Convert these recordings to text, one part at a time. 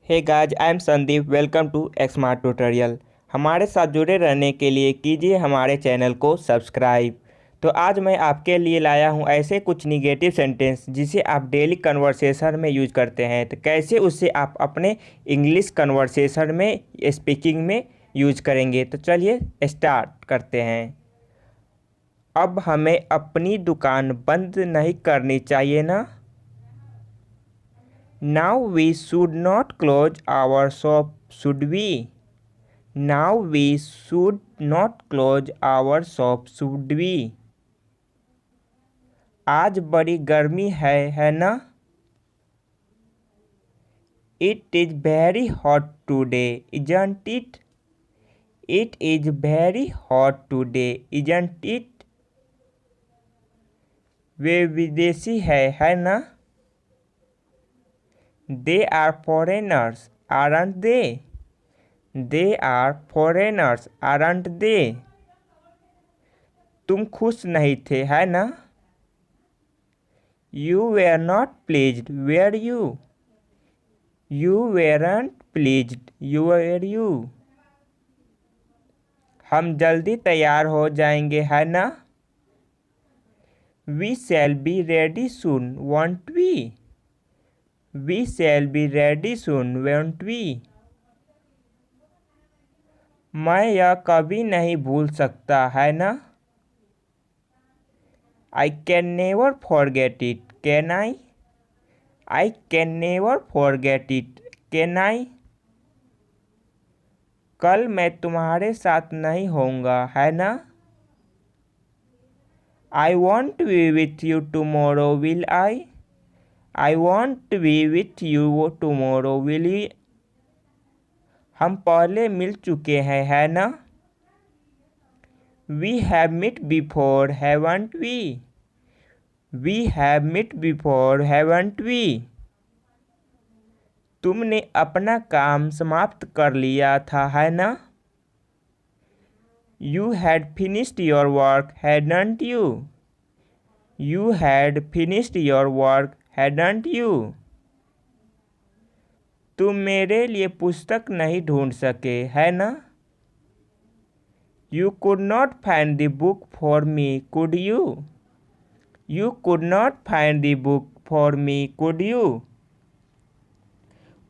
Hey guys, I am Sandeep. Welcome to smart tutorial. हमारे साथ जुड़े रहने के लिए कीजिए हमारे चैनल को सब्सक्राइब। तो आज मैं आपके लिए लाया हूं ऐसे कुछ निगेटिव सेंटेंस जिसे आप डेली कन्वर्सेशन में यूज करते हैं, तो कैसे उसे आप अपने इंग्लिश कन्वर्सेशन में स्पीकिंग में यूज करेंगे। तो चलिए स्टार्ट करते हैं। अब हमें अपनी दुकान बंद नहीं करनी चाहिए ना। Now we should not close our shop, should we? Now we should not close our shop, should we? आज बड़ी गर्मी है ना? It is very hot today, isn't it? It is very hot today, isn't it? वे विदेशी है ना? They are foreigners, aren't they? They are foreigners, aren't they? तुम खुश नहीं थे है ना? You were not pleased, were you? You weren't pleased, were you? हम जल्दी तैयार हो जाएंगे है ना? We shall be ready soon, won't we? We shall be ready soon, won't we? मैं यह कभी नहीं भूल सकता है ना? I can never forget it, can I? I can never forget it, can I? कल मैं तुम्हारे साथ नहीं होऊंगा है ना? I won't be with you tomorrow, will I? I won't be with you tomorrow, will you? हम पहले मिल चुके हैं है ना? We have met before, haven't we? We have met before, haven't we? तुमने अपना काम समाप्त कर लिया था है ना? You had finished your work, hadn't you? You had finished your work, hadn't you? तुम मेरे लिए पुस्तक नहीं ढूंढ सके है ना? You could not find the book for me, could you? You could not find the book for me, could you?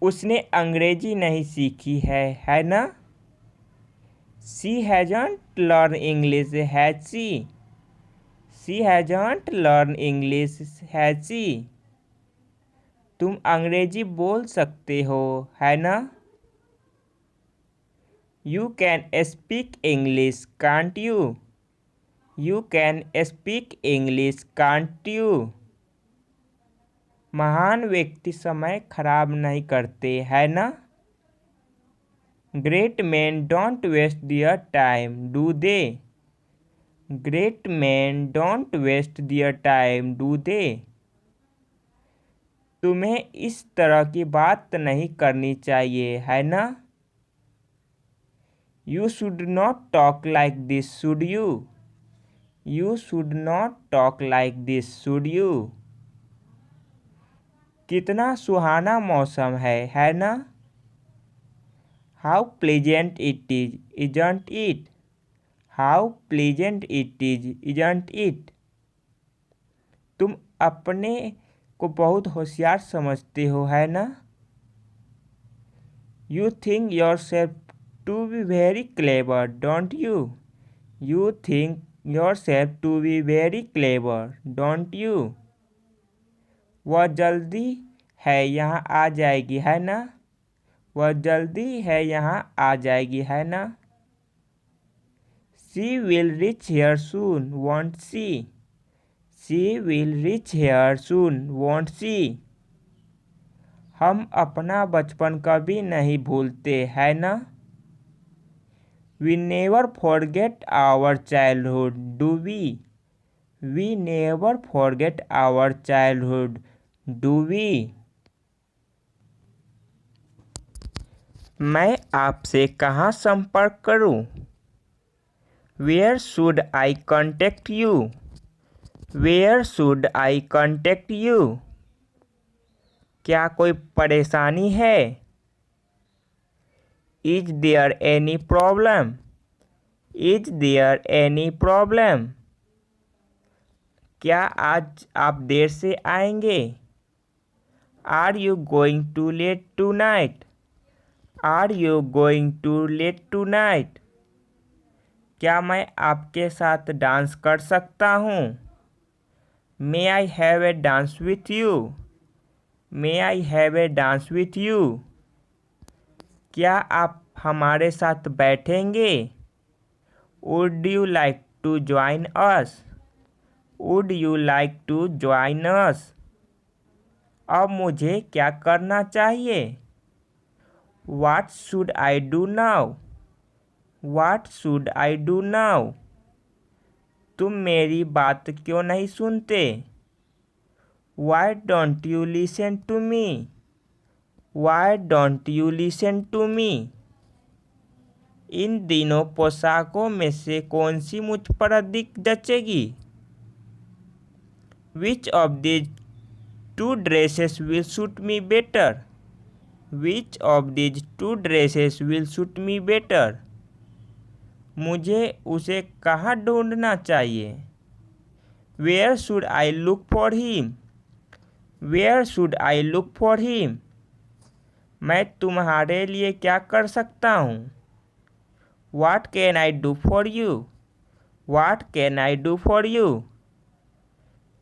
उसने अंग्रेजी नहीं सीखी है ना? She hasn't learned English, has she? She hasn't learned English, has she? तुम अंग्रेजी बोल सकते हो है ना? You can speak English, can't you? You can speak English, can't you? महान व्यक्ति समय खराब नहीं करते है ना? Great men don't waste their time, do they? Great men don't waste their time, do they? तुम्हें इस तरह की बात नहीं करनी चाहिए है ना? You should not talk like this, should you? You should not talk like this, should you? कितना सुहाना मौसम है ना? How pleasant it is, isn't it? How pleasant it is, isn't it? तुम अपने को बहुत होशियार समझते हो है ना? You think yourself to be very clever, don't you? You think yourself to be very clever, don't you? वह जल्दी है यहाँ आ जाएगी है ना? वह जल्दी है यहाँ आ जाएगी है ना? She will reach here soon, won't she? She will reach here soon, won't she? हम अपना बचपन कभी नहीं भूलते है ना? We never forget our childhood, do we? We never forget our childhood, do we? मैं आपसे कहाँ संपर्क करूँ? Where should I contact you? Where should I contact you? क्या कोई परेशानी है? Is there any problem? Is there any problem? क्या आज आप देर से आएंगे? Are you going to late tonight? Are you going to late tonight? क्या मैं आपके साथ डांस कर सकता हूँ? May I have a dance with you? May I have a dance with you? क्या आप हमारे साथ बैठेंगे? Would you like to join us? Would you like to join अस? अब मुझे क्या करना चाहिए? What should I do now? What should I do now? तुम मेरी बात क्यों नहीं सुनते? Why don't you listen to me? Why don't you listen to me? इन दिनों पोशाकों में से कौन सी मुझ पर अधिक जचेगी? Which of these two dresses will suit me better? Which of these two dresses will suit me better? मुझे उसे कहाँ ढूंढना चाहिए? Where should I look for him? Where should I look for him? मैं तुम्हारे लिए क्या कर सकता हूँ? What can I do for you? What can I do for you?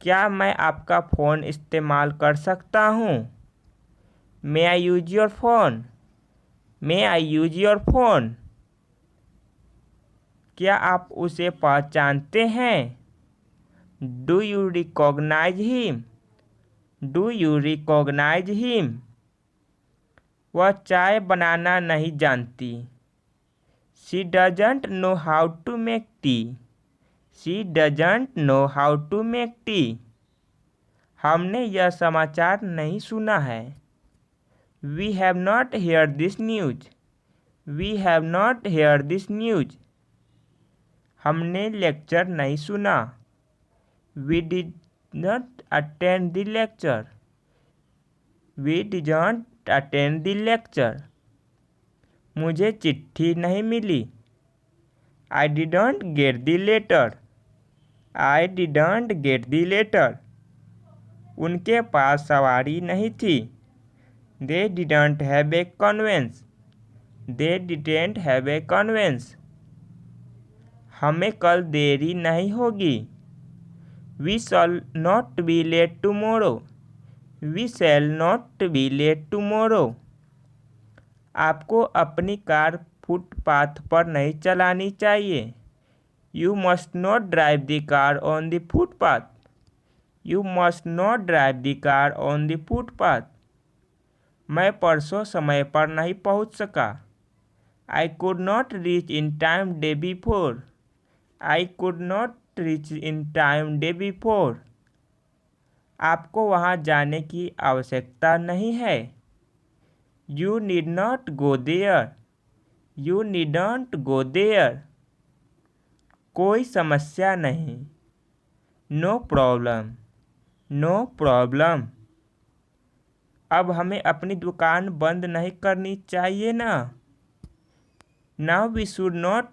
क्या मैं आपका फ़ोन इस्तेमाल कर सकता हूँ? May I use your phone? May I use your phone? क्या आप उसे पहचानते हैं? Do you recognize him? Do you recognize him? वह चाय बनाना नहीं जानती. She doesn't know how to make tea. She doesn't know how to make tea. हमने यह समाचार नहीं सुना है. We have not heard this news. We have not heard this news. हमने लेक्चर नहीं सुना. We did not attend the lecture. We did not attend the lecture. मुझे चिट्ठी नहीं मिली. I didn't get the letter. I didn't get the letter. उनके पास सवारी नहीं थी. They didn't have a conveyance. They didn't have a conveyance. हमें कल देरी नहीं होगी. We shall not be late tomorrow. We shall not be late tomorrow. आपको अपनी कार फुटपाथ पर नहीं चलानी चाहिए. You must not drive the car on the footpath. You must not drive the car on the footpath. मैं परसों समय पर नहीं पहुंच सका. I could not reach in time day before. I could not reach in time day before. आपको वहां जाने की आवश्यकता नहीं है. You need not go there. You needn't go there. कोई समस्या नहीं. No problem. No problem. अब हमें अपनी दुकान बंद नहीं करनी चाहिए ना. Now we should not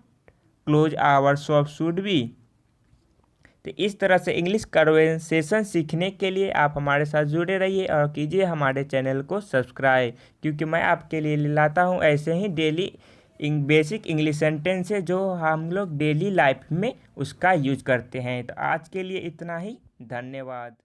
close our shop, should we? तो इस तरह से इंग्लिश कन्वर्सेशन सीखने के लिए आप हमारे साथ जुड़े रहिए और कीजिए हमारे चैनल को सब्सक्राइब, क्योंकि मैं आपके लिए लाता हूं ऐसे ही डेली बेसिक इंग्लिश सेंटेंस है जो हम लोग डेली लाइफ में उसका यूज करते हैं. तो आज के लिए इतना ही. धन्यवाद.